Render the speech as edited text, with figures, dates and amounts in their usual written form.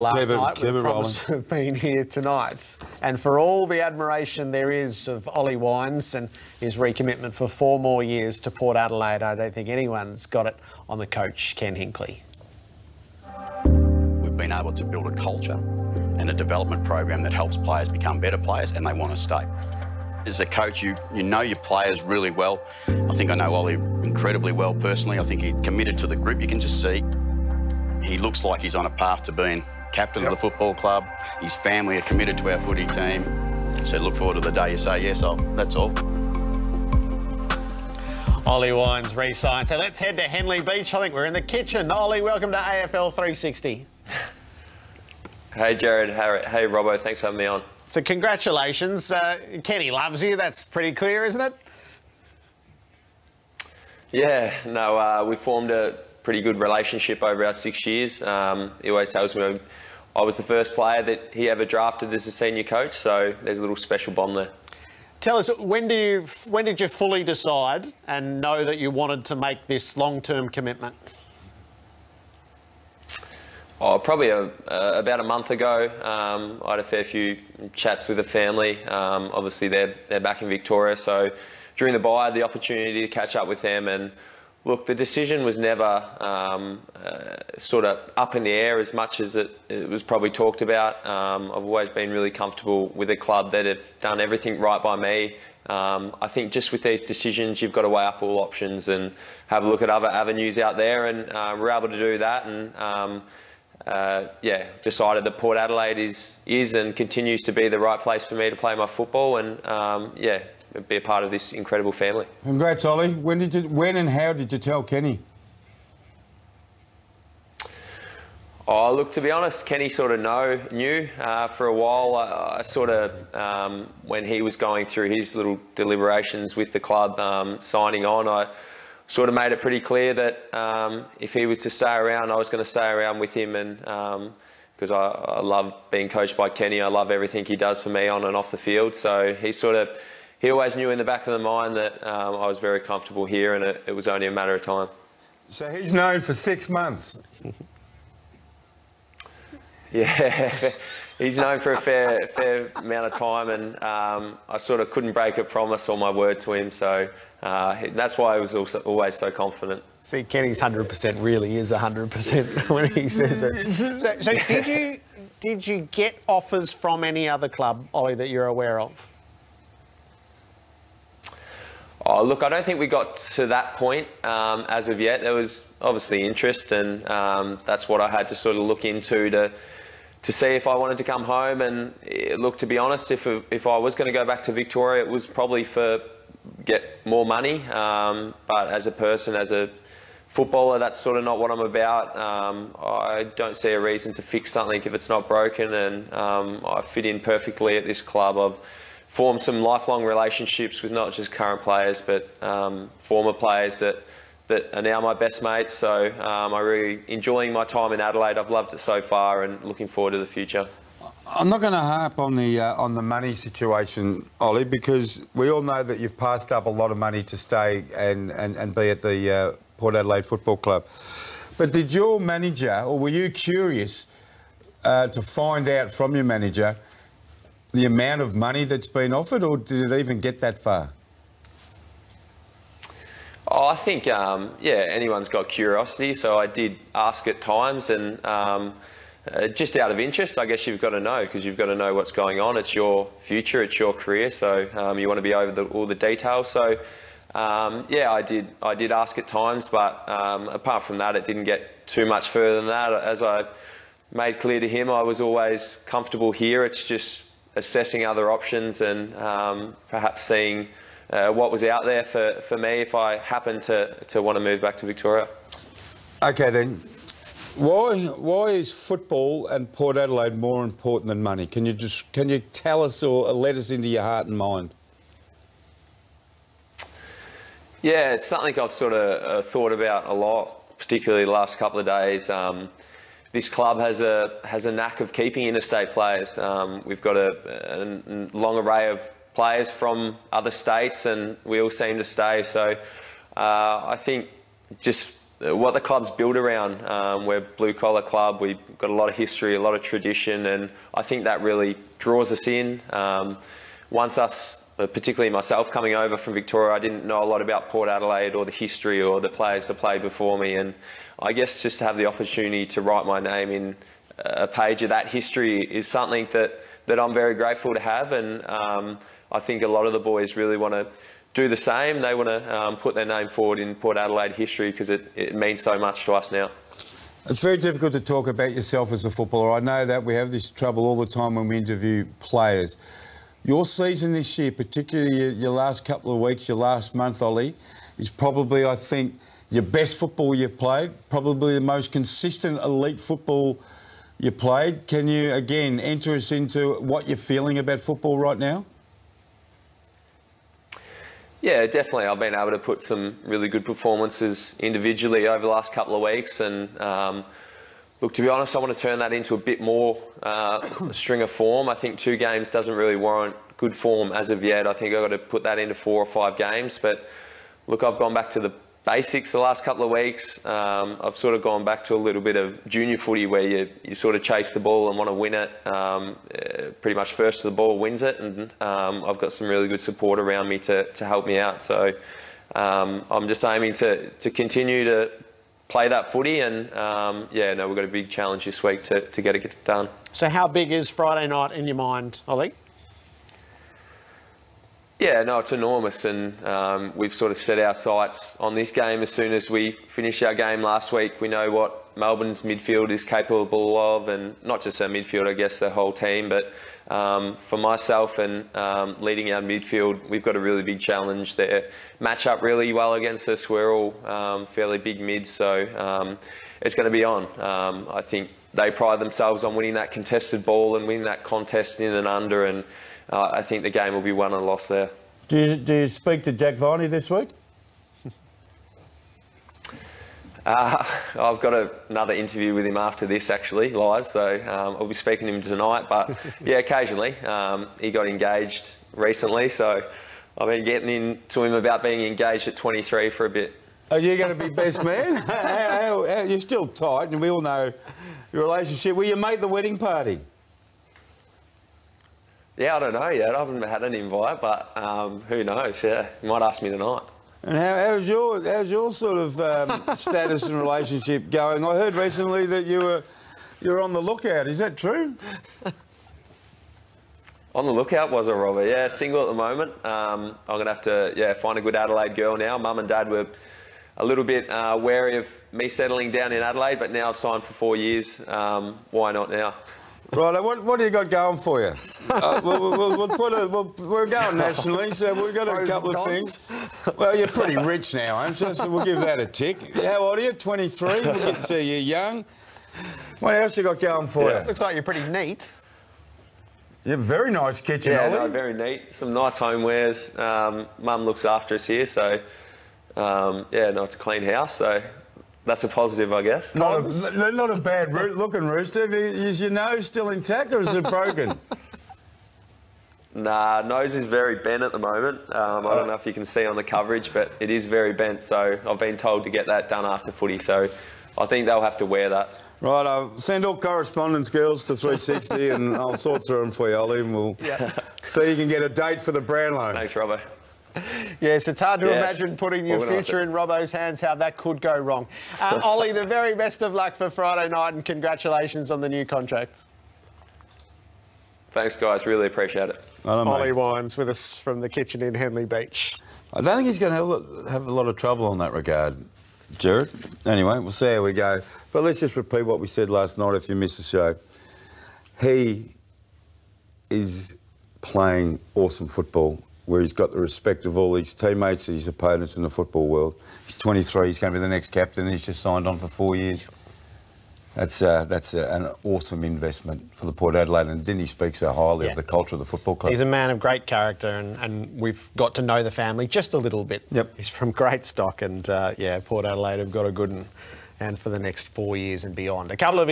last night with the promise of being here tonight. And for all the admiration there is of Ollie Wines and his recommitment for 4 more years to Port Adelaide, I don't think anyone's got it on the coach, Ken Hinkley. We've been able to build a culture and a development program that helps players become better players, and they want to stay. As a coach, you know your players really well. I think I know Ollie incredibly well personally. I think he's committed to the group. You can just see he looks like he's on a path to being captain of the football club. His family are committed to our footy team. So look forward to the day you say yes. That's all. Ollie Wines re-signed. So let's head to Henley Beach. I think we're in the kitchen. Ollie, welcome to AFL 360. Hey Gerard, hey Robbo, thanks for having me on. So congratulations. Kenny loves you, that's pretty clear, isn't it? Yeah, no, we formed a pretty good relationship over our 6 years. He always tells me I was the first player that he ever drafted as a senior coach, so there's a little special bond there. Tell us, when did you fully decide and know that you wanted to make this long-term commitment? Oh, probably about a month ago. I had a fair few chats with the family. Obviously, they're back in Victoria, so during the bye, I had the opportunity to catch up with them. And look, the decision was never sort of up in the air as much as it was probably talked about. I've always been really comfortable with a club that have done everything right by me. I think just with these decisions, you've got to weigh up all options and have a look at other avenues out there, and we're able to do that. And yeah, decided that Port Adelaide is and continues to be the right place for me to play my football, and yeah, be a part of this incredible family. Congrats, Ollie. When and how did you tell Kenny? Oh, look, to be honest, Kenny sort of knew for a while. I sort of, when he was going through his little deliberations with the club, signing on, I sort of made it pretty clear that if he was to stay around, I was going to stay around with him, and because I love being coached by Kenny. I love everything he does for me on and off the field. So he always knew in the back of the mind that I was very comfortable here, and it was only a matter of time. So he's known for 6 months. Yeah, he's known for a fair amount of time, and I sort of couldn't break a promise or my word to him, so that's why I was also always so confident. See, Kenny's 100% really is 100% when he says it. So did you get offers from any other club, Ollie, that you're aware of? Oh, look, I don't think we got to that point as of yet. There was obviously interest, and that's what I had to sort of look into to see if I wanted to come home. And look, to be honest, if I was going to go back to Victoria, it was probably for get more money. But as a person, as a footballer, that's sort of not what I'm about. I don't see a reason to fix something if it's not broken, and I fit in perfectly at this club. I've formed some lifelong relationships with not just current players, but former players that are now my best mates. So I'm really enjoying my time in Adelaide. I've loved it so far, and looking forward to the future. I'm not going to harp on the money situation, Ollie, because we all know that you've passed up a lot of money to stay and be at the Port Adelaide Football Club. But did your manager, or were you curious to find out from your manager the amount of money that's been offered, or did it even get that far? Oh, I think, yeah, anyone's got curiosity, so I did ask at times, and just out of interest, I guess you've got to know, because you've got to know what's going on. It's your future, it's your career, so you want to be over all the details. So, yeah, I did ask at times, but apart from that, it didn't get too much further than that. As I made clear to him, I was always comfortable here. It's just assessing other options, and perhaps seeing what was out there for me if I happened to want to move back to Victoria. Okay then, why is football and Port Adelaide more important than money? Can you tell us or let us into your heart and mind? Yeah, it's something I've sort of thought about a lot, particularly the last couple of days. This club has a knack of keeping interstate players. We've got a long array of players from other states, and we all seem to stay. So I think just what the club's built around. We're a blue-collar club. We've got a lot of history, a lot of tradition, and I think that really draws us in. Once us, particularly myself, coming over from Victoria, I didn't know a lot about Port Adelaide or the history or the players that played before me, and I guess just to have the opportunity to write my name in a page of that history is something that I'm very grateful to have, and I think a lot of the boys really want to do the same. They want to put their name forward in Port Adelaide history because it means so much to us now. It's very difficult to talk about yourself as a footballer. I know that we have this trouble all the time when we interview players. Your season this year, particularly your last couple of weeks, your last month, Ollie, is probably, I think, your best football you've played, probably the most consistent elite football you played. Can you, again, enter us into what you're feeling about football right now? Yeah, definitely. I've been able to put some really good performances individually over the last couple of weeks, and look, to be honest, I want to turn that into a bit more a string of form. I think 2 games doesn't really warrant good form as of yet. I think I've got to put that into 4 or 5 games. But look, I've gone back to the basics the last couple of weeks. I've sort of gone back to a little bit of junior footy where you sort of chase the ball and want to win it. Pretty much first to the ball wins it, and I've got some really good support around me to help me out. So I'm just aiming to continue to play that footy, and yeah, no, we've got a big challenge this week to get it done. So how big is Friday night in your mind, Ollie? Yeah, no, it's enormous, and we've sort of set our sights on this game as soon as we finished our game last week. We know what Melbourne's midfield is capable of, and not just our midfield, I guess the whole team, but for myself and leading our midfield, we've got a really big challenge there. Match up really well against us. We're all fairly big mids, so it's going to be on. I think they pride themselves on winning that contested ball and winning that contest in and under, and I think the game will be won and lost there. Do you speak to Jack Viney this week? I've got another interview with him after this, actually, live, so I'll be speaking to him tonight. But yeah, occasionally. He got engaged recently, so I've been getting into him about being engaged at 23 for a bit. Are you going to be best man? You're still tight, and we all know your relationship. Will you make the wedding party? Yeah, I don't know yet. I haven't had an invite, but who knows? Yeah, you might ask me tonight. And how's your sort of status and relationship going? I heard recently that you're on the lookout. Is that true? On the lookout, was it, Robbo? Yeah, single at the moment. I'm going to have to find a good Adelaide girl now. Mum and Dad were a little bit wary of me settling down in Adelaide, but now I've signed for 4 years. Why not now? Right, what do you got going for you? We're going nationally, so we've got a couple of things. Well, you're pretty rich now, aren't you? So we'll give that a tick. How old are you? 23? We'll get to you young. What else you got going for you? Looks like you're pretty neat. You have a very nice kitchen, yeah, Ollie. No, very neat. Some nice homewares. Mum looks after us here, so yeah, no, it's a clean house, so that's a positive, I guess. Not a bad looking rooster. Is your nose still intact or is it broken? Nah, nose is very bent at the moment. I don't know if you can see on the coverage, but it is very bent. So I've been told to get that done after footy. So I think they'll have to wear that. Right, I'll send all correspondence girls to 360 and I'll sort through them for you, Ollie, and we'll see you can get a date for the Brownlow. Thanks, Robbo. Yes, it's hard to imagine putting your future in Robbo's hands, how that could go wrong. Ollie, the very best of luck for Friday night and congratulations on the new contract. Thanks, guys. Really appreciate it. Ollie Wines with us from the kitchen in Henley Beach. I don't think he's going to have a lot of trouble in that regard, Gerard. Anyway, we'll see how we go. But let's just repeat what we said last night if you missed the show. He is playing awesome football, where he's got the respect of all his teammates, his opponents in the football world. He's 23, he's going to be the next captain, and he's just signed on for 4 years. That's an awesome investment for the Port Adelaide, and didn't he speak so highly of the culture of the football club? He's a man of great character, and we've got to know the family just a little bit. Yep. He's from great stock, and yeah, Port Adelaide have got a good one, and for the next 4 years and beyond. A couple of